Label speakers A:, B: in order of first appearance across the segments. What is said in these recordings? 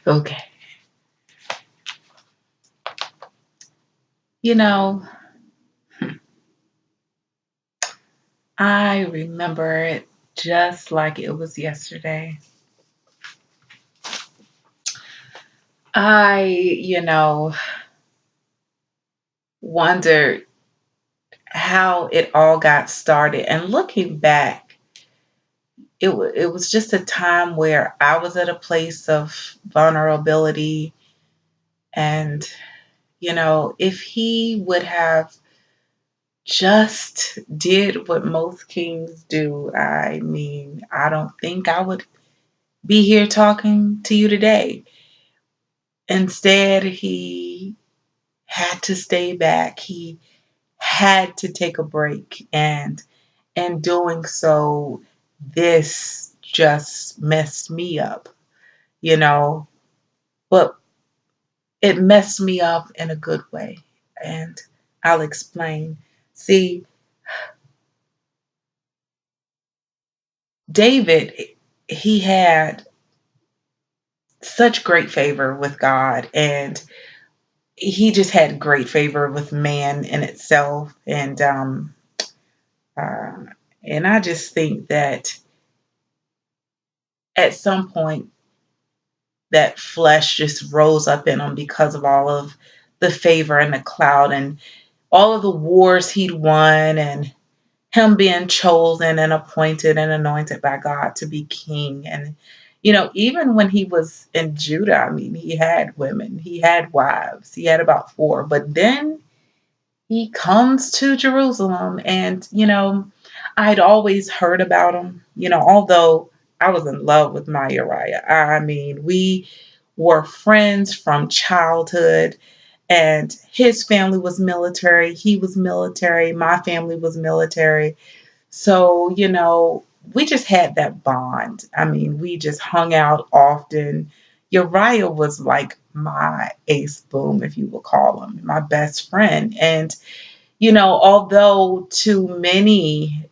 A: Okay. You know, I remember it just like it was yesterday. I wondered how it all got started. And looking back, it was just a time where I was at a place of vulnerability. And, if he would have just did what most kings do, I mean, I don't think I would be here talking to you today. Instead, he had to stay back. He had to take a break. And in doing so, this just messed me up, you know, but it messed me up in a good way. And I'll explain. See, David, he had such great favor with God, and he just had great favor with man in itself. Uh, and I just think that at some point, that flesh just rose up in him because of all of the favor and the cloud and all of the wars he'd won, and him being chosen and appointed and anointed by God to be king. And, even when he was in Judah, I mean, he had women, he had wives, he had about four. But then he comes to Jerusalem, and, I'd always heard about him, although I was in love with my Uriah. I mean, we were friends from childhood, and his family was military. He was military. My family was military. So, we just had that bond. I mean, we just hung out often. Uriah was like my ace boom, if you will call him, my best friend. And, although to many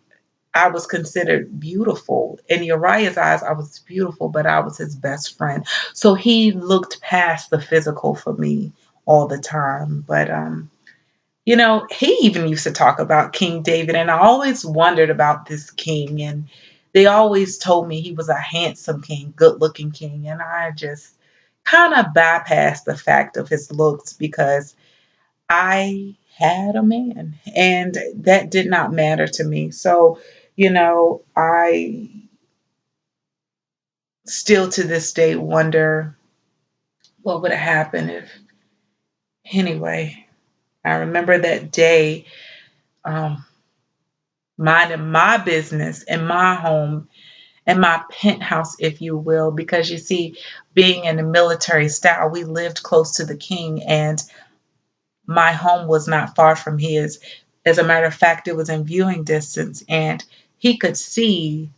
A: I was considered beautiful, in Uriah's eyes, I was beautiful, but I was his best friend. So he looked past the physical for me all the time. But he even used to talk about King David, and I always wondered about this king. And they always told me he was a handsome king, good looking king. And I just kind of bypassed the fact of his looks because I had a man, and that did not matter to me. So, I still to this day wonder what would have happened if, anyway, I remember that day. Um, Minding my business in my home, in my penthouse, if you will, because you see, being in the military style, we lived close to the king, and my home was not far from his. As a matter of fact, it was in viewing distance, and he could see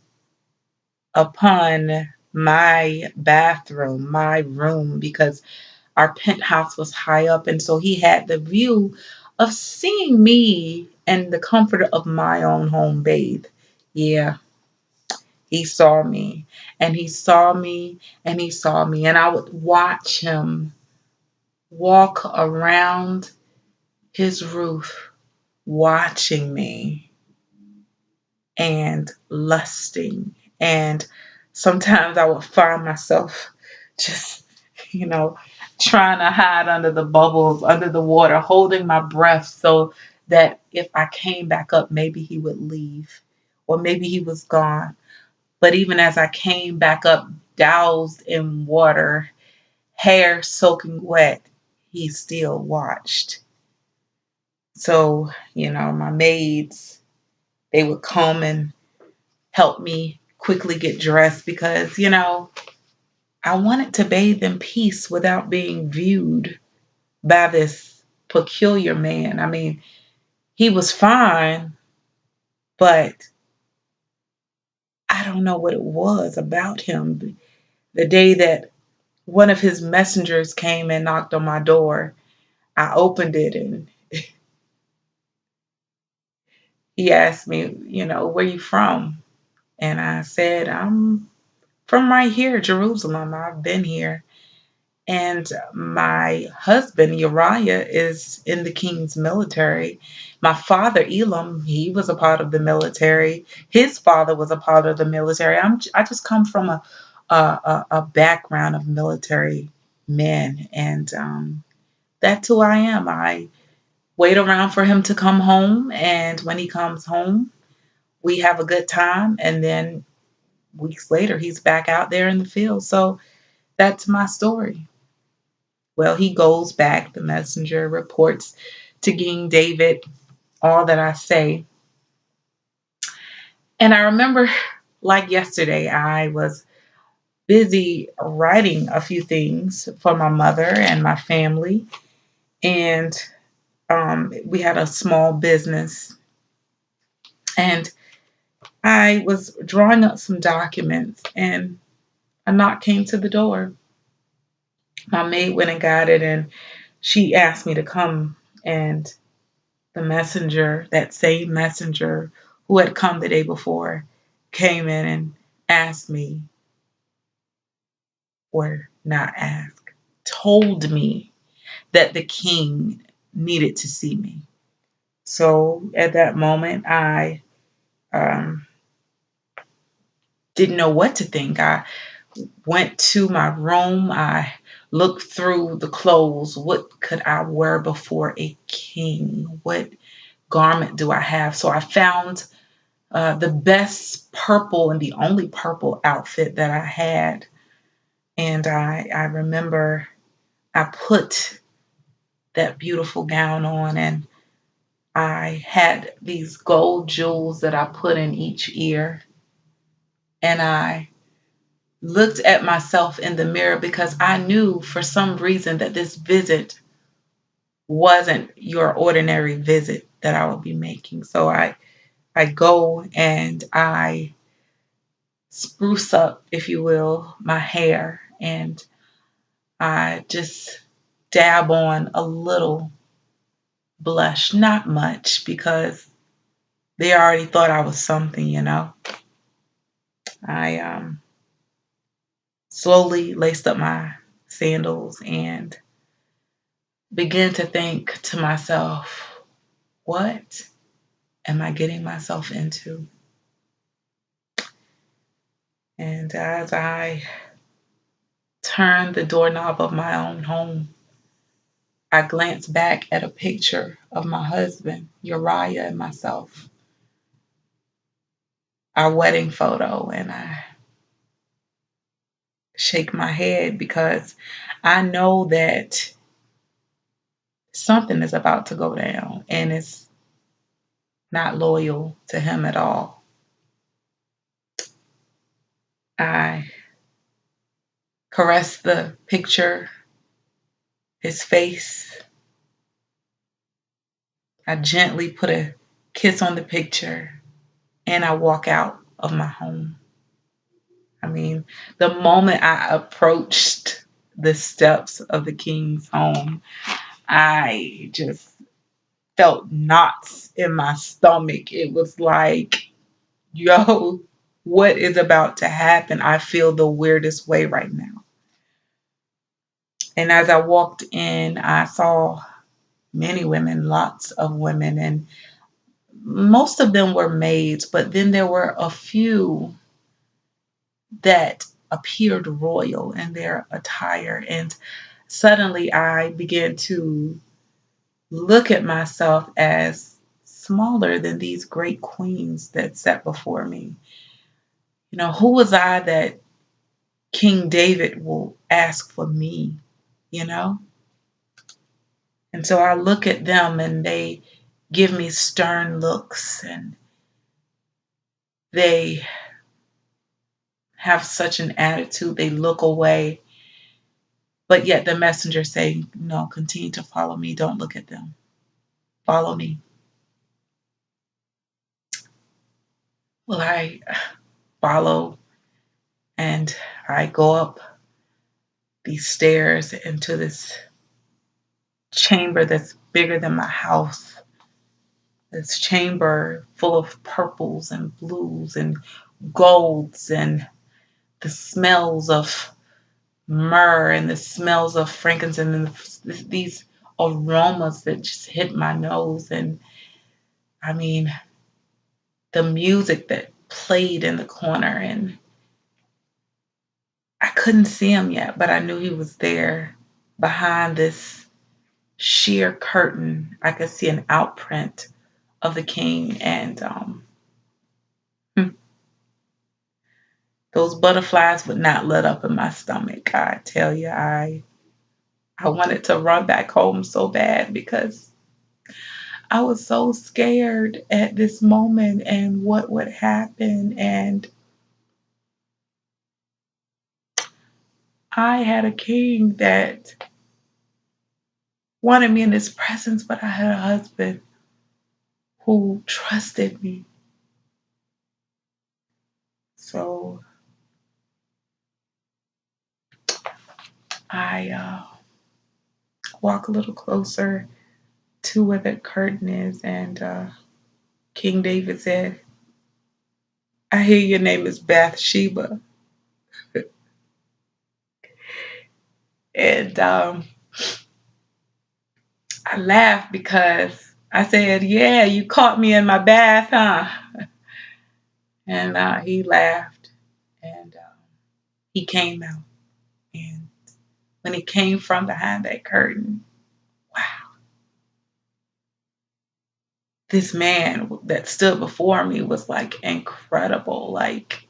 A: upon my bathroom, my room, because our penthouse was high up, and so he had the view of seeing me and the comfort of my own home bathe. Yeah, he saw me, and he saw me, and he saw me, and I would watch him walk around his roof, watching me and lusting. And sometimes I would find myself just, you know, trying to hide under the bubbles, under the water, holding my breath so that if I came back up, maybe he would leave or maybe he was gone. But even as I came back up, doused in water, hair soaking wet, he still watched. So, my maids, they would come and help me quickly get dressed because, I wanted to bathe in peace without being viewed by this peculiar man. I mean, he was fine, but I don't know what it was about him. The day that one of his messengers came and knocked on my door, I opened it, and he asked me, where you from? And I said, I'm from right here, Jerusalem. I've been here. And my husband, Uriah, is in the king's military. My father, Elam, he was a part of the military. His father was a part of the military. I just come from a background of military men. And that's who I am. I wait around for him to come home. And when he comes home, we have a good time. And then weeks later, he's back out there in the field. So that's my story. Well, he goes back, the messenger reports to King David all that I say. And I remember, like yesterday, I was busy writing a few things for my mother and my family. And we had a small business. And I was drawing up some documents, and a knock came to the door. My maid went and got it, and she asked me to come. And the messenger, that same messenger who had come the day before, came in and asked me, or not asked, told me that the king needed to see me. So at that moment, I um, didn't know what to think. I went to my room. I looked through the clothes. What could I wear before a king? What garment do I have? So I found the best purple and the only purple outfit that I had. And I remember I put that beautiful gown on, and I had these gold jewels that I put in each ear. And I looked at myself in the mirror because I knew for some reason that this visit wasn't your ordinary visit that I would be making. So I go and I spruce up, if you will, my hair, and I just dab on a little blush, not much, because they already thought I was something, you know. I slowly laced up my sandals and began to think to myself, what am I getting myself into? And as I turned the doorknob of my own home, I glanced back at a picture of my husband, Uriah, and myself, our wedding photo, and I shake my head because I know that something is about to go down and it's not loyal to him at all. I caress the picture, his face. I gently put a kiss on the picture and I walk out of my home. I mean, the moment I approached the steps of the king's home, I just felt knots in my stomach. It was like, yo, what is about to happen? I feel the weirdest way right now. And as I walked in, I saw many women, lots of women, and most of them were maids, but then there were a few that appeared royal in their attire. And suddenly I began to look at myself as smaller than these great queens that sat before me. You know, who was I that King David will ask for me, you know? And so I look at them and they give me stern looks and they have such an attitude. They look away, but yet the messenger say, no, continue to follow me. Don't look at them. Follow me. Well, I follow and I go up these stairs into this chamber that's bigger than my house. This chamber full of purples and blues and golds and the smells of myrrh and the smells of frankincense and these aromas that just hit my nose. And I mean, the music that played in the corner, and I couldn't see him yet, but I knew he was there behind this sheer curtain. I could see an outprint of the king, and those butterflies would not let up in my stomach. I tell you, I wanted to run back home so bad because I was so scared at this moment and what would happen. And I had a king that wanted me in his presence, but I had a husband who trusted me. So I walk a little closer to where the curtain is, and King David said, I hear your name is Bathsheba. And I laughed because I said, yeah, you caught me in my bath, huh? And he laughed, and he came out. And when he came from behind that curtain, wow, this man that stood before me was like incredible. Like,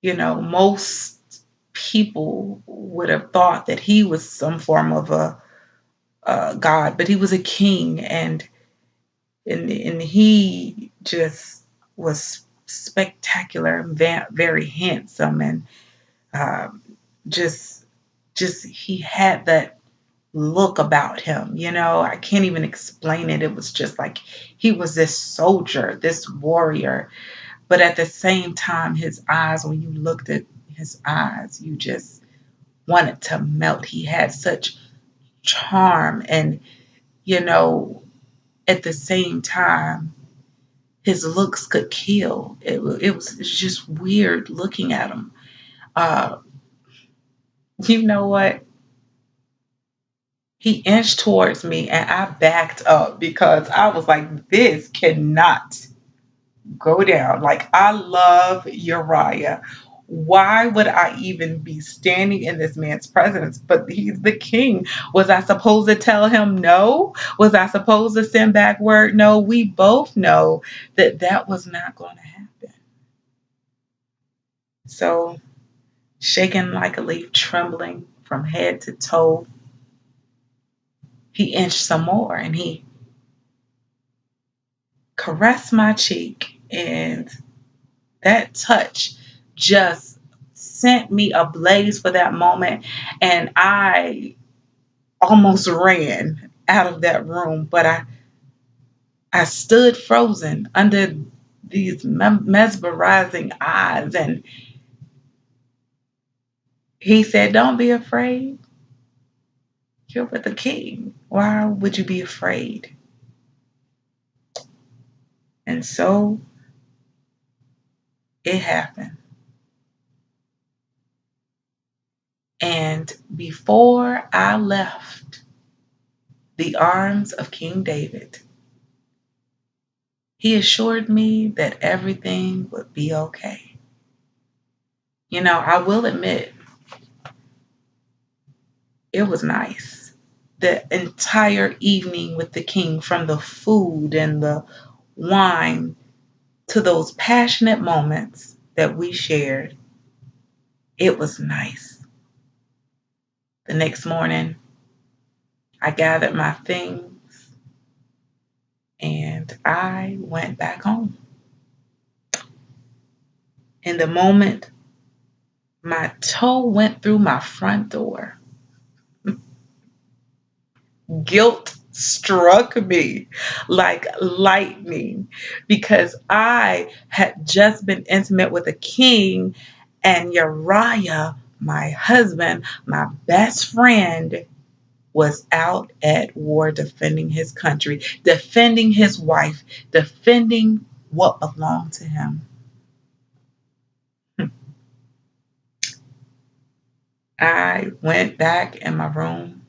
A: most people would have thought that he was some form of a god, but he was a king, and he just was spectacular and very handsome, and um, just he had that look about him. I can't even explain it. It was just like he was this soldier, this warrior, but at the same time, his eyes, when you looked at his eyes, you just wanted to melt. He had such charm, and you know at the same time, his looks could kill. It was just weird looking at him. uh you know what, he inched towards me and I backed up because I was like, this cannot go down. Like, I love Uriah. Why would I even be standing in this man's presence? But he's the king. Was I supposed to tell him no? Was I supposed to send back word? No, we both know that that was not going to happen. So, shaking like a leaf, trembling from head to toe, he inched some more and he caressed my cheek. And that touch just sent me ablaze for that moment. And I almost ran out of that room, but I stood frozen under these mesmerizing eyes. And he said, don't be afraid. You're with the king. Why would you be afraid? And so it happened. And before I left the arms of King David, he assured me that everything would be okay. I will admit, it was nice. The entire evening with the king, from the food and the wine to those passionate moments that we shared, it was nice. The next morning, I gathered my things and I went back home. In the moment my toe went through my front door, guilt struck me like lightning because I had just been intimate with a king, and Uriah, my husband, my best friend, was out at war defending his country, defending his wife, defending what belonged to him. I went back in my room,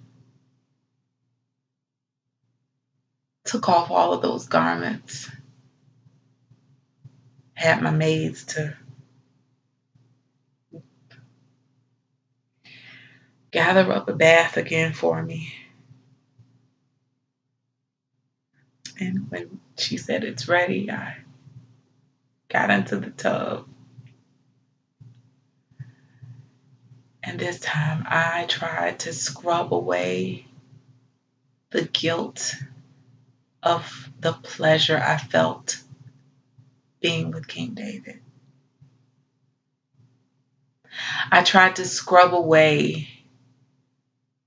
A: took off all of those garments, had my maids to gather up a bath again for me. And when she said it's ready, I got into the tub. And this time I tried to scrub away the guilt of the pleasure I felt being with King David. I tried to scrub away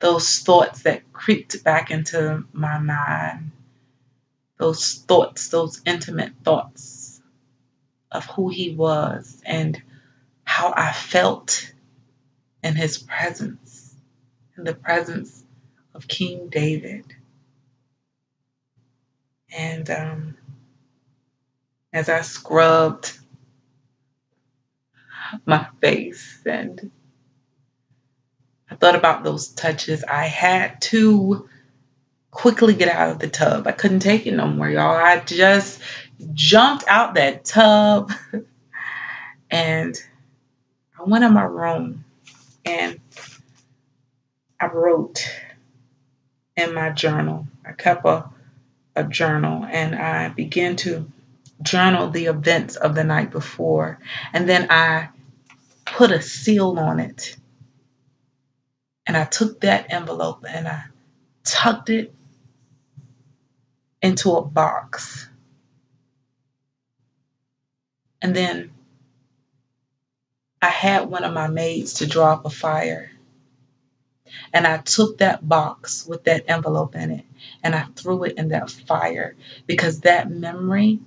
A: those thoughts that creeped back into my mind, those thoughts, those intimate thoughts of who he was and how I felt in his presence, in the presence of King David. And as I scrubbed my face and I thought about those touches, I had to quickly get out of the tub. I couldn't take it no more, y'all. I just jumped out that tub and I went in my room and I wrote in my journal. I kept a journal and I began to journal the events of the night before. And then I put a seal on it. And I took that envelope and I tucked it into a box. And then I had one of my maids to draw up a fire. And I took that box with that envelope in it and I threw it in that fire because that memory,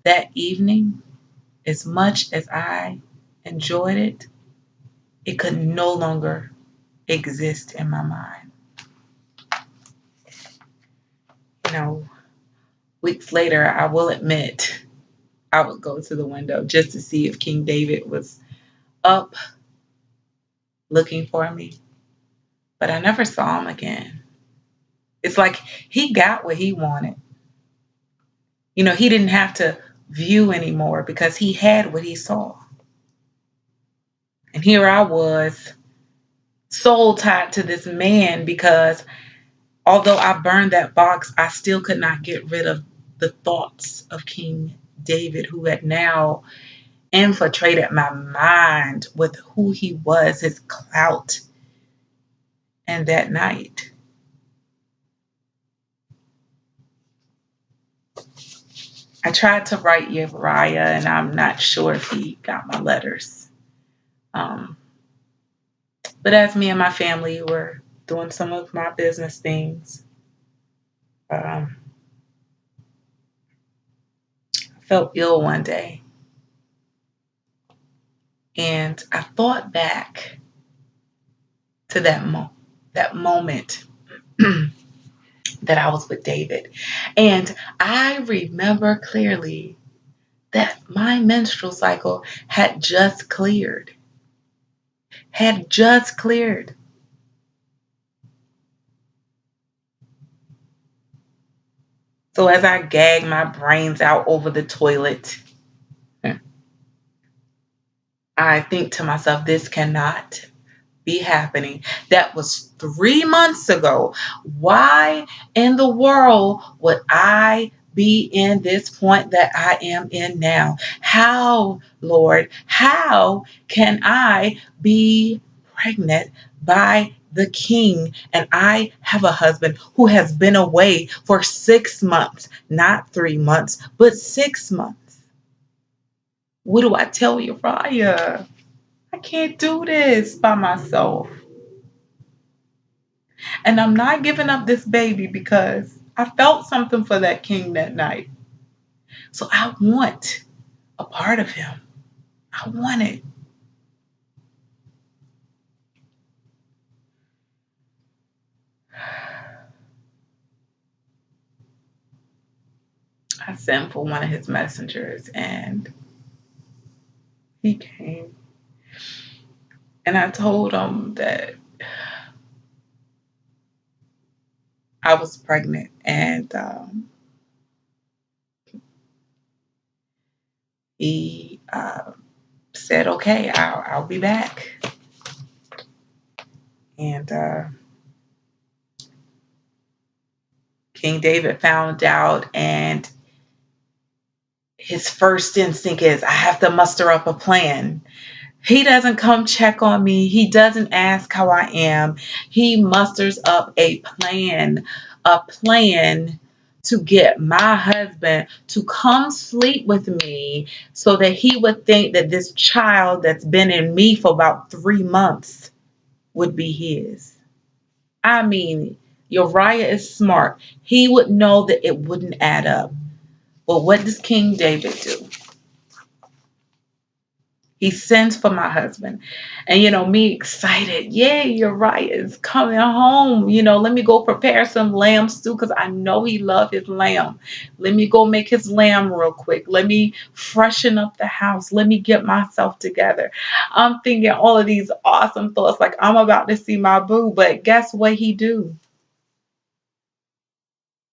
A: that evening, as much as I enjoyed it, it could no longer exist in my mind. You know, weeks later, I will admit, I would go to the window just to see if King David was up looking for me. But I never saw him again. It's like he got what he wanted. You know, he didn't have to view anymore because he had what he saw. And here I was, soul tied to this man because although I burned that box, I still could not get rid of the thoughts of King David, who had now infiltrated my mind with who he was, his clout. And that night, I tried to write Uriah, and I'm not sure if he got my letters. But as me and my family were doing some of my business things, I felt ill one day. And I thought back to that moment that I was with David. And I remember clearly that my menstrual cycle had just cleared. Had just cleared. So as I gagged my brains out over the toilet, I think to myself, this cannot be happening. That was 3 months ago. Why in the world would I be in this point that I am in now? How, Lord, how can I be pregnant by the king and I have a husband who has been away for 6 months, not 3 months, but 6 months? What do I tell Uriah? I can't do this by myself. And I'm not giving up this baby because I felt something for that king that night. So I want a part of him. I want it. I sent for one of his messengers and he came. And I told him that I was pregnant, and he said, "Okay, I'll be back." And King David found out, and his first instinct is, "I have to muster up a plan." He doesn't come check on me. He doesn't ask how I am. He musters up a plan to get my husband to come sleep with me so that he would think that this child that's been in me for about 3 months would be his. I mean, Uriah is smart. He would know that it wouldn't add up. But what does King David do? He sends for my husband. And, me excited. Yay, Uriah is coming home. Let me go prepare some lamb stew because I know he loved his lamb. Let me go make his lamb real quick. Let me freshen up the house. Let me get myself together. I'm thinking all of these awesome thoughts like I'm about to see my boo. But guess what he do?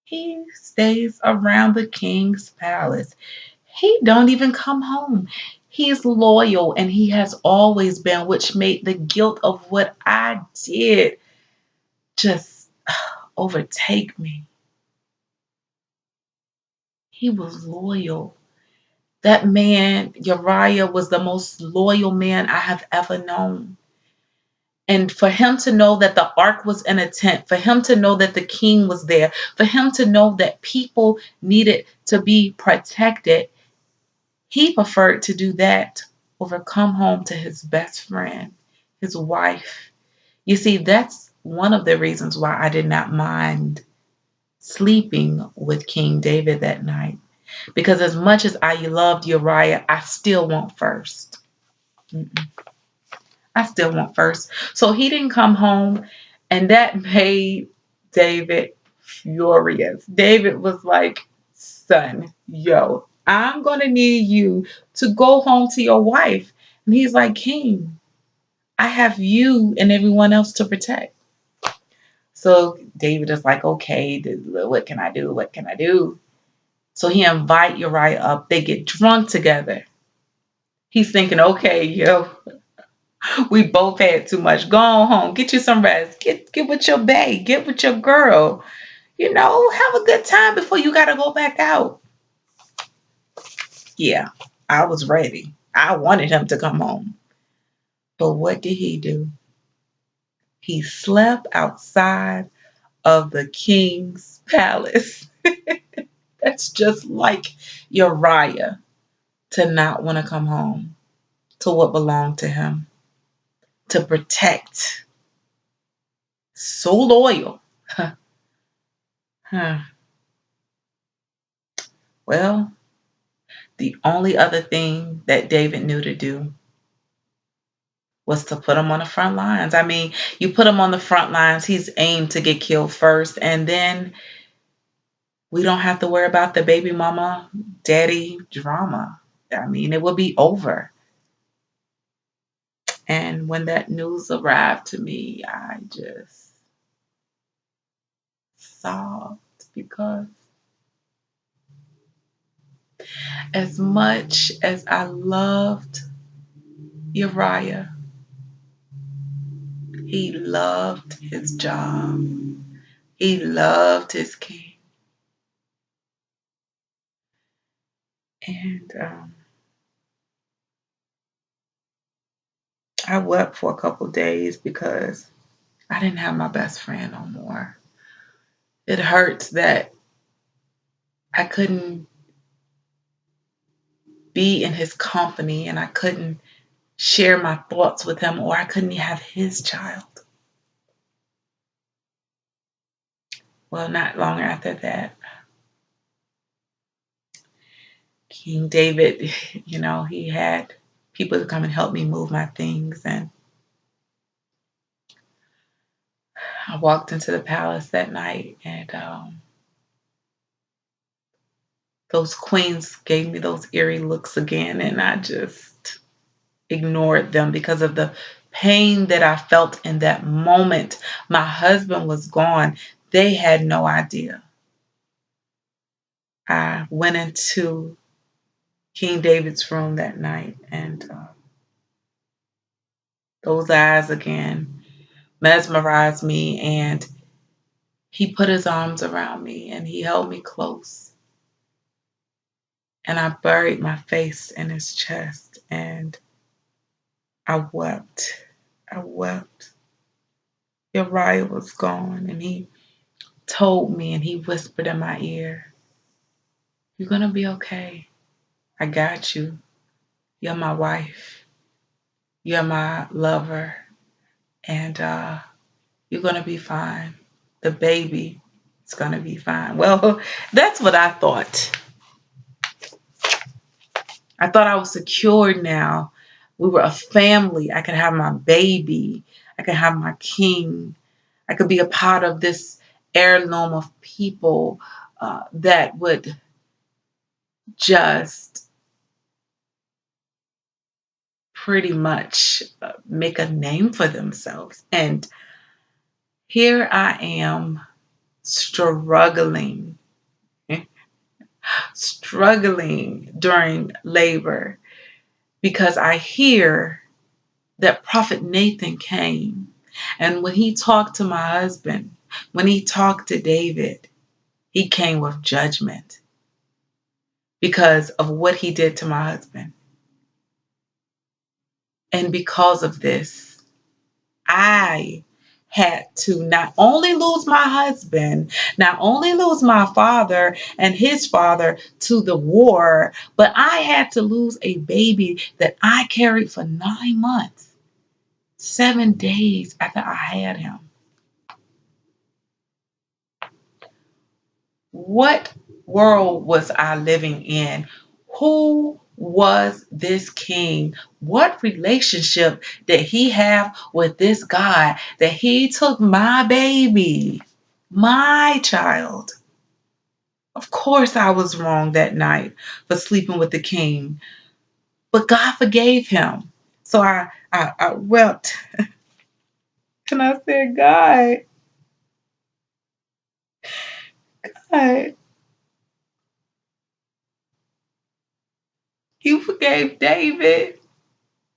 A: He stays around the king's palace. He don't even come home. He's loyal and he has always been, which made the guilt of what I did just overtake me. He was loyal. That man, Uriah, was the most loyal man I have ever known. And for him to know that the ark was in a tent, for him to know that the king was there, for him to know that people needed to be protected, he preferred to do that over come home to his best friend, his wife. You see, that's one of the reasons why I did not mind sleeping with King David that night. Because as much as I loved Uriah, I still want first. Mm-mm. I still want first. So he didn't come home, and that made David furious. David was like, "Son, yo, I'm going to need you to go home to your wife." And he's like, "King, I have you and everyone else to protect." So David is like, "Okay, what can I do? What can I do?" So he invite Uriah up. They get drunk together. He's thinking, "Okay, yo, we both had too much. Go on home. Get you some rest. Get with your bae. Get with your girl. Have a good time before you gotta go back out." Yeah, I was ready. I wanted him to come home. But what did he do? He slept outside of the king's palace. That's just like Uriah, to not want to come home to what belonged to him, to protect. So loyal. Huh. Well, the only other thing that David knew to do was to put him on the front lines. I mean, you put him on the front lines, he's aimed to get killed first, and then we don't have to worry about the baby mama daddy drama. I mean, it will be over. And when that news arrived to me, I just sobbed because as much as I loved Uriah, he loved his job. He loved his king. And I wept for a couple days because I didn't have my best friend no more. It hurts that I couldn't be in his company and I couldn't share my thoughts with him, or I couldn't have his child. Well, not long after that, King David, he had people to come and help me move my things. And I walked into the palace that night, and those queens gave me those eerie looks again, and I just ignored them because of the pain that I felt in that moment. My husband was gone. They had no idea. I went into King David's room that night, and those eyes again mesmerized me, and he put his arms around me and he held me close. And I buried my face in his chest and I wept. I wept. Uriah was gone, and he told me and he whispered in my ear, "You're going to be okay. I got you. You're my wife. You're my lover. And you're going to be fine. The baby is going to be fine." Well, that's what I thought. I thought I was secured now. We were a family. I could have my baby. I could have my king. I could be a part of this heirloom of people that would just pretty much make a name for themselves. And here I am struggling, struggling during labor because I hear that Prophet Nathan came. And when he talked to my husband, when he talked to David, he came with judgment because of what he did to my husband. And because of this, I had to not only lose my husband, not only lose my father and his father to the war, but I had to lose a baby that I carried for 9 months, 7 days after I had him. What world was I living in? Who was this king? What relationship did he have with this God that he took my baby, my child? Of course, I was wrong that night for sleeping with the king, but God forgave him. So I wept and I said, God, you forgave David.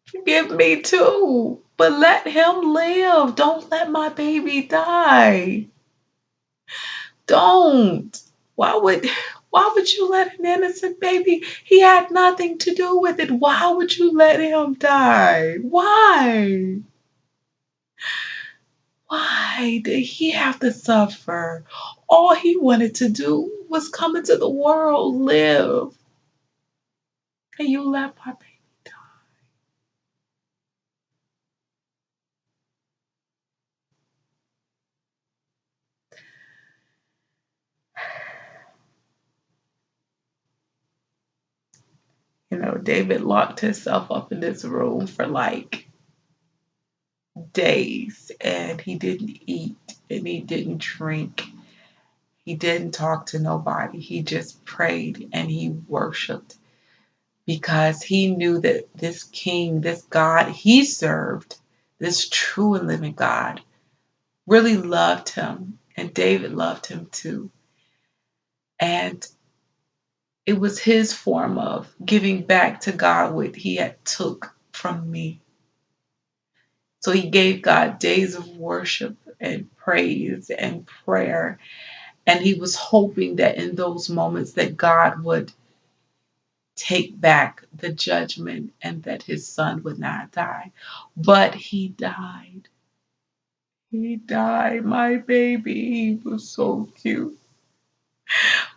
A: Forgive me too. But let him live. Don't let my baby die. Don't. Why would why would you let an innocent baby? He had nothing to do with it. Why would you let him die? Why? Why did he have to suffer? All he wanted to do was come into the world, live. And you let my baby die. David locked himself up in this room for like days, and he didn't eat and he didn't drink. He didn't talk to nobody. He just prayed and he worshiped because he knew that this king, this God he served, this true and living God, really loved him. And David loved him too. And it was his form of giving back to God what he had took from me. So he gave God days of worship and praise and prayer. And he was hoping that in those moments that God would take back the judgment and that his son would not die. But he died. He died. My baby, he was so cute.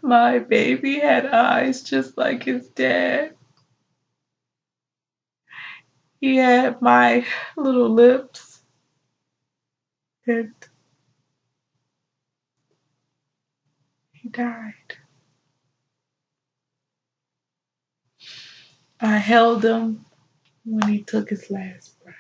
A: My baby had eyes just like his dad. He had my little lips. And he died. I held him when he took his last breath.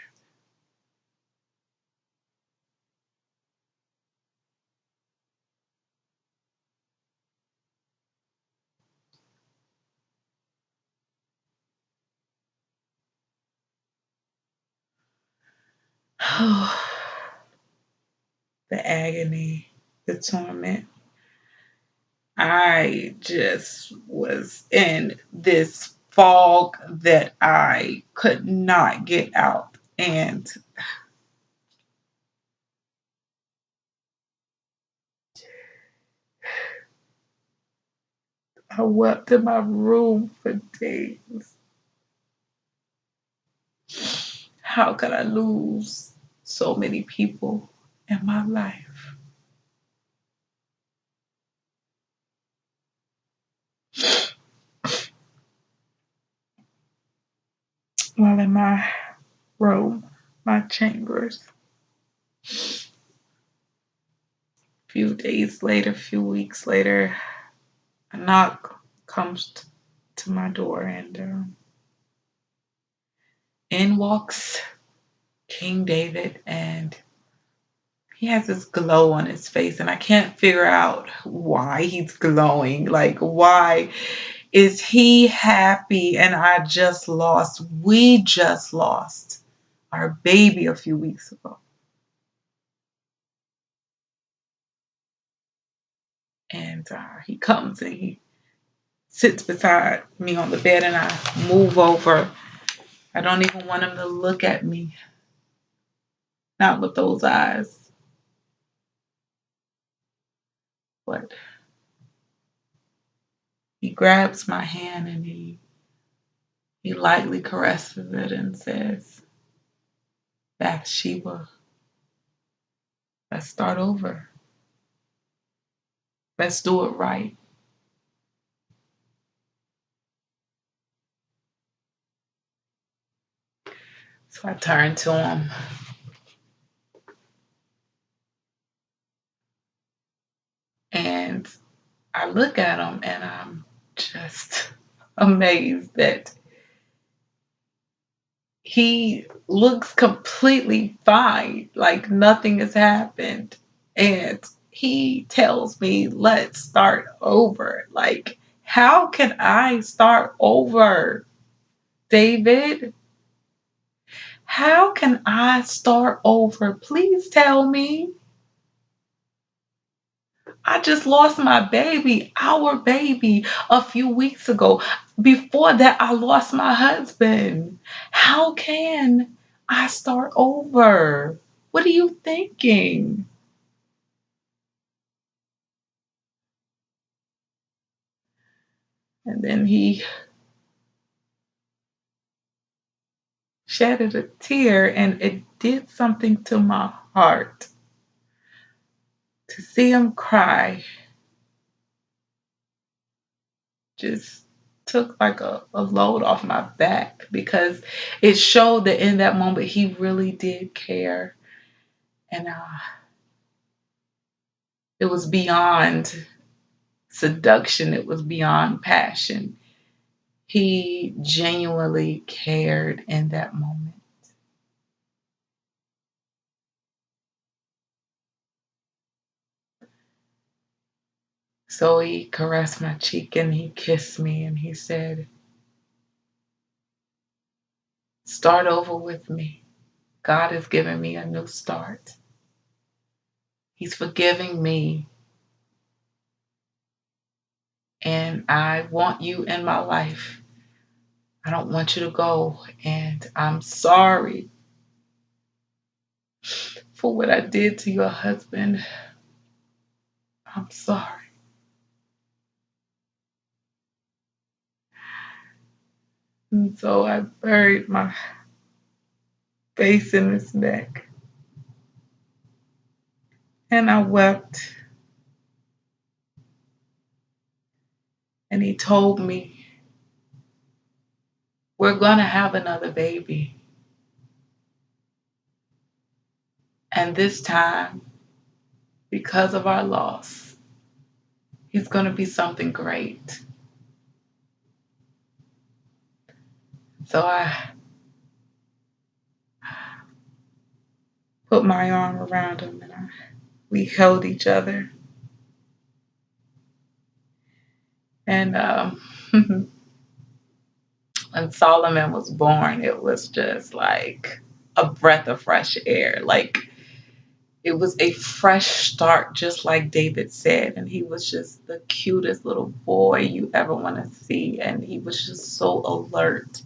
A: Oh, the agony. the torment. I just was in this fog that I could not get out. And I wept in my room for days. How could I lose so many people in my life? While in my room, my chambers, a few days later, a few weeks later, a knock comes to my door, and in walks King David, and he has this glow on his face, and I can't figure out why he's glowing. Like, why is he happy? And we just lost our baby a few weeks ago. And he comes and he sits beside me on the bed, and I move over. I don't even want him to look at me, not with those eyes. But he grabs my hand and he lightly caresses it and says, Bathsheba, let's start over. Let's do it right. So I turn to him and I look at him and I'm just amazed that he looks completely fine, like nothing has happened. And he tells me, let's start over. Like, how can I start over, David? How can I start over? Please tell me. I just lost my baby, our baby, a few weeks ago. Before that, I lost my husband. How can I start over? What are you thinking? And then he shedded a tear, and it did something to my heart. To see him cry just took like a load off my back, because it showed that in that moment he really did care. And it was beyond seduction, it was beyond passion. He genuinely cared in that moment. So he caressed my cheek and he kissed me and he said, start over with me. God has given me a new start. He's forgiving me. And I want you in my life. I don't want you to go. And I'm sorry for what I did to your husband. I'm sorry. And so I buried my face in his neck and I wept. And he told me, we're going to have another baby. And this time, because of our loss, he's going to be something great. So I put my arm around him and we held each other. And when Solomon was born, it was just like a breath of fresh air. Like, It was a fresh start, just like David said. And he was just the cutest little boy you ever want to see. And he was just so alert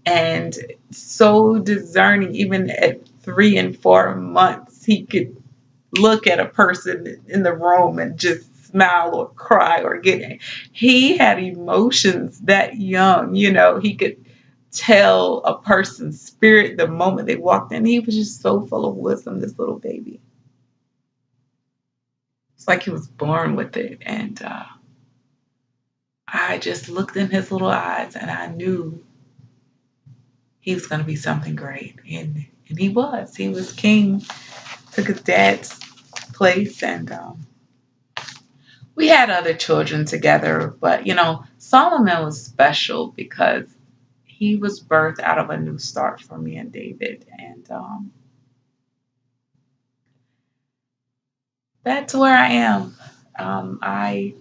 A: and so discerning. Even at 3 and 4 months, he could look at a person in the room and just smile or cry or get. He had emotions that young, he could tell a person's spirit the moment they walked in. He was just so full of wisdom, this little baby. It's like he was born with it. And I just looked in his little eyes and I knew he was going to be something great. And he was. He was king, took his dad's place. And we had other children together. But, Solomon was special because he was birthed out of a new start for me and David. And that's where I am. I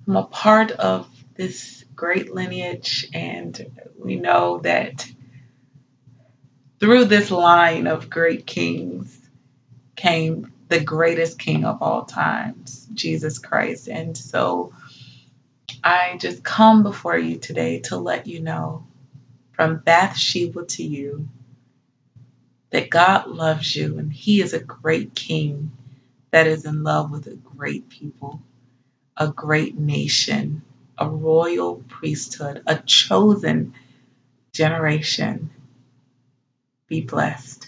A: am a part of this great lineage, and we know that through this line of great kings came the greatest king of all times, Jesus Christ. And so I just come before you today to let you know, from Bathsheba to you, that God loves you and he is a great king that is in love with a great people, a great nation, a royal priesthood, a chosen generation. Be blessed.